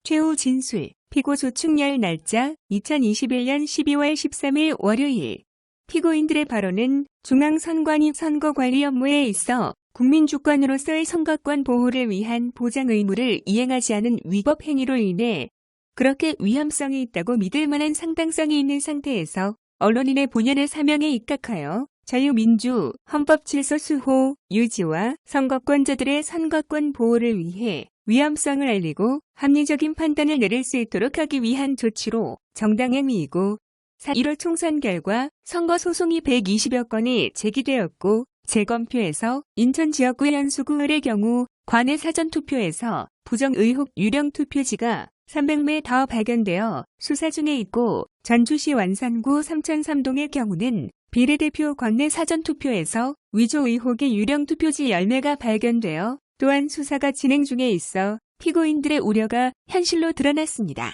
최후 진술, 피고 조충렬 날짜 2021년 12월 13일 월요일. 피고인들의 발언은 중앙선관위 선거관리 업무에 있어 국민 주권으로서의 선거권 보호를 위한 보장 의무를 이행하지 않은 위법 행위로 인해 그렇게 위험성이 있다고 믿을 만한 상당성이 있는 상태에서 언론인의 본연의 사명에 입각하여 자유민주, 헌법 질서 수호, 유지와 선거권자들의 선거권 보호를 위해 위험성을 알리고 합리적인 판단을 내릴 수 있도록 하기 위한 조치로 정당 행위이고 1월 총선 결과 선거 소송이 120여 건이 제기되었고 재검표에서 인천 지역구 연수구을의 경우 관내 사전투표에서 부정 의혹 유령 투표지가 300매 더 발견되어 수사 중에 있고 전주시 완산구 3003동의 경우는 비례대표 관내 사전투표에서 위조 의혹의 유령 투표지 10매가 발견되어 또한 수사가 진행 중에 있어 피고인들의 우려가 현실로 드러났습니다.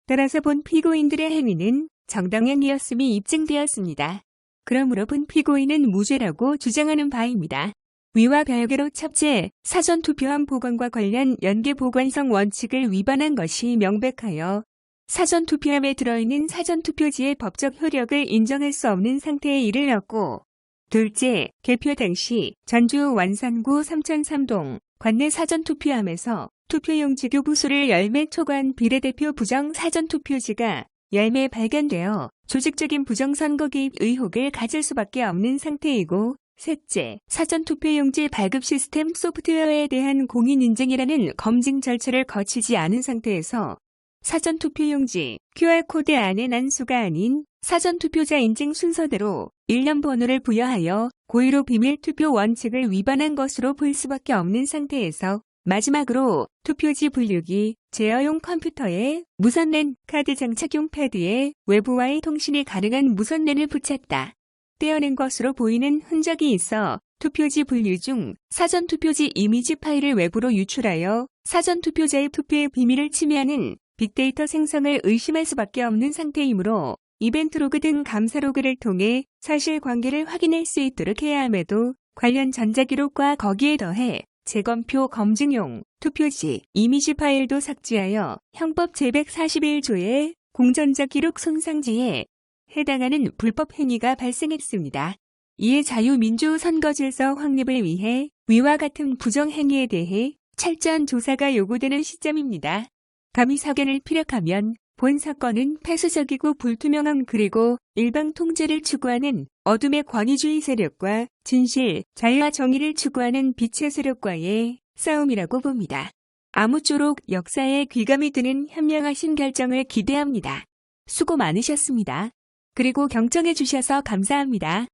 따라서 본 피고인들의 행위는 정당 행위였음이 입증되었습니다. 그러므로 본 피고인은 무죄라고 주장하는 바입니다. 위와 별개로 첫째, 사전투표함 보관과 관련 연계보관성 원칙을 위반한 것이 명백하여 사전투표함에 들어있는 사전투표지의 법적 효력을 인정할 수 없는 상태에 이르렀고 둘째, 개표 당시 전주 완산구 3003동 관내 사전투표함에서 투표용지 교부수를 10매 초과한 비례대표 부정 사전투표지가 10매 발견되어 조직적인 부정선거 개입 의혹을 가질 수밖에 없는 상태이고 셋째, 사전투표용지 발급 시스템 소프트웨어에 대한 공인인증이라는 검증 절차를 거치지 않은 상태에서 사전투표용지 QR코드 안에 난수가 아닌 사전투표자 인증 순서대로 일련 번호를 부여하여 고의로 비밀투표 원칙을 위반한 것으로 볼 수밖에 없는 상태에서 마지막으로 투표지 분류기, 제어용 컴퓨터에 무선랜 카드 장착용 패드에 외부와의 통신이 가능한 무선랜을 붙였다. 떼어낸 것으로 보이는 흔적이 있어 투표지 분류 중 사전투표지 이미지 파일을 외부로 유출하여 사전투표자의 투표의 비밀을 침해하는 빅데이터 생성을 의심할 수밖에 없는 상태이므로 이벤트 로그 등 감사 로그를 통해 사실관계를 확인할 수 있도록 해야 함에도 관련 전자기록과 거기에 더해 재검표 검증용 투표지 이미지 파일도 삭제하여 형법 제141조의 공전자기록 손상죄에 해당하는 불법 행위가 발생했습니다. 이에 자유민주선거질서 확립을 위해 위와 같은 부정행위에 대해 철저한 조사가 요구되는 시점입니다. 감히 사견을 피력하면 본 사건은 폐쇄적이고 불투명함 그리고 일방 통제를 추구하는 어둠의 권위주의 세력과 진실, 자유와 정의를 추구하는 빛의 세력과의 싸움이라고 봅니다. 아무쪼록 역사에 귀감이 드는 현명하신 결정을 기대합니다. 수고 많으셨습니다. 그리고 경청해 주셔서 감사합니다.